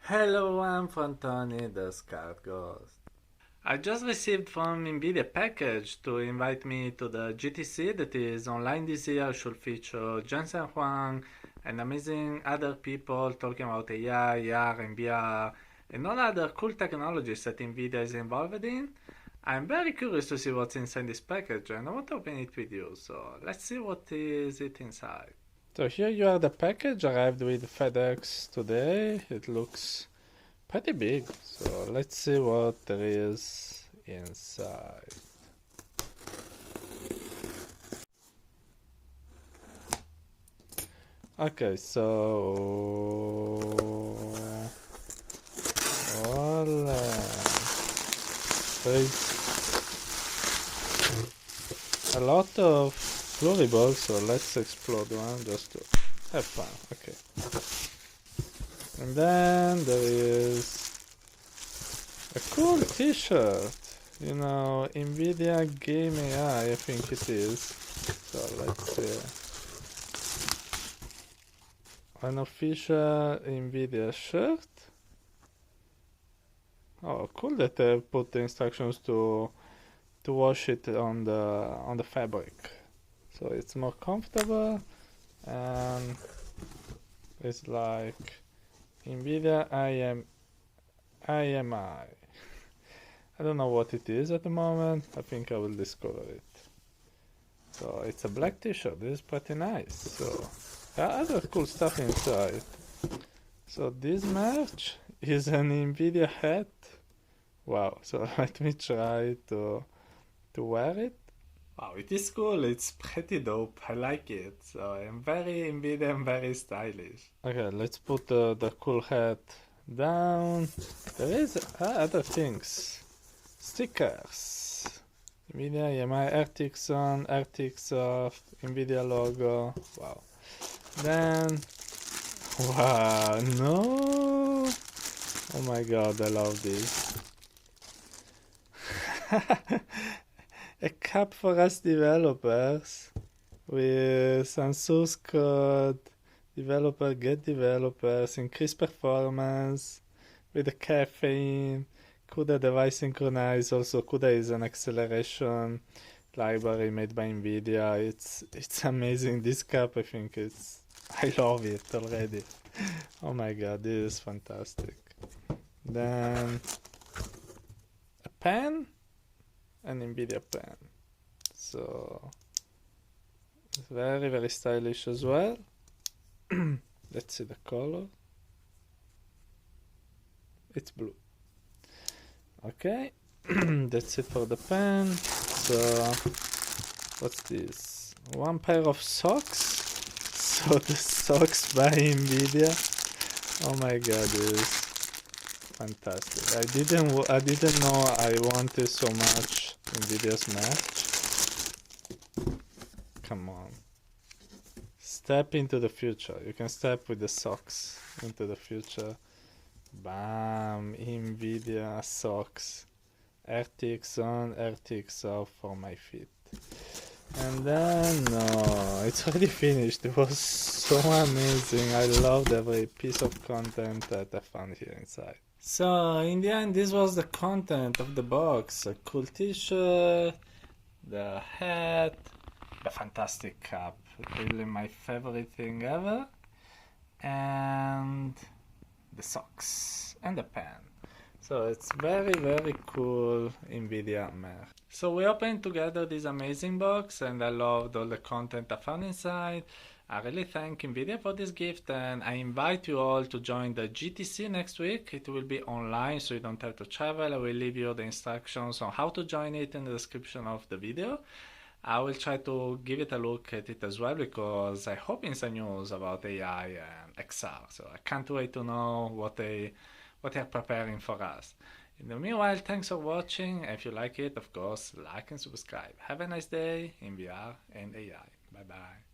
Hello, I'm Frontoni, the Scout Ghost. I just received from NVIDIA package to invite me to the GTC that is online this year. Should feature Jensen Huang and amazing other people talking about AI, AR, and VR, and all other cool technologies that NVIDIA is involved in. I'm very curious to see what's inside this package and I want to open it with you. So let's see what is it inside. So here you are the package arrived with FedEx today. It looks pretty big. So let's see what there is inside. Okay, so voila. There's a lot of pluriballs, so let's explode one just to have fun. Okay. And then there is a cool t-shirt. You know, NVIDIA Game AI, I think it is. So let's see. An official NVIDIA shirt. Oh, cool that they put the instructions to wash it on the fabric, so it's more comfortable, and it's like NVIDIA IMI. I don't know what it is at the moment. I think I will discover it. So it's a black t-shirt. This is pretty nice. So there are other cool stuff inside. So this merch is an NVIDIA hat. Wow. So let me try to wear it. Wow, it is cool. It's pretty dope. I like it. So I'm very NVIDIA and very stylish. Okay, let's put the cool hat down. There is other things. Stickers. NVIDIA, EMI, RTX on, RTX soft, NVIDIA logo. Wow. Then, wow, no. Oh my god, I love this. A cap for us developers with some source code, developer get developers, increase performance with the caffeine, CUDA device synchronize. Also CUDA is an acceleration library made by NVIDIA. It's amazing. This cap, I love it already. Oh my god, this is fantastic. Then a pen. An NVIDIA pen. So it's very, very stylish as well. Let's see the color. It's blue. Okay, that's it for the pen. So what's this? One pair of socks. So the socks by NVIDIA. Oh my god, this is fantastic. I didn't know I wanted so much NVIDIA's match. Come on. Step into the future. You can step with the socks into the future. Bam! NVIDIA socks. RTX on, RTX off for my feet. And then, no, it's already finished. It was so amazing. I loved every piece of content that I found here inside. So, in the end, this was the content of the box. A cool t-shirt, the hat, a fantastic cap. Really my favorite thing ever. And the socks and the pen. So it's very, very cool NVIDIA merch. So we opened together this amazing box and I loved all the content I found inside. I really thank NVIDIA for this gift and I invite you all to join the GTC next week. It will be online so you don't have to travel. I will leave you the instructions on how to join it in the description of the video. I will try to give it a look at it as well because I hope in some news about AI and XR. So I can't wait to know what they're preparing for us. In the meanwhile, thanks for watching. If you like it, of course, like and subscribe. Have a nice day in VR and AI. Bye bye.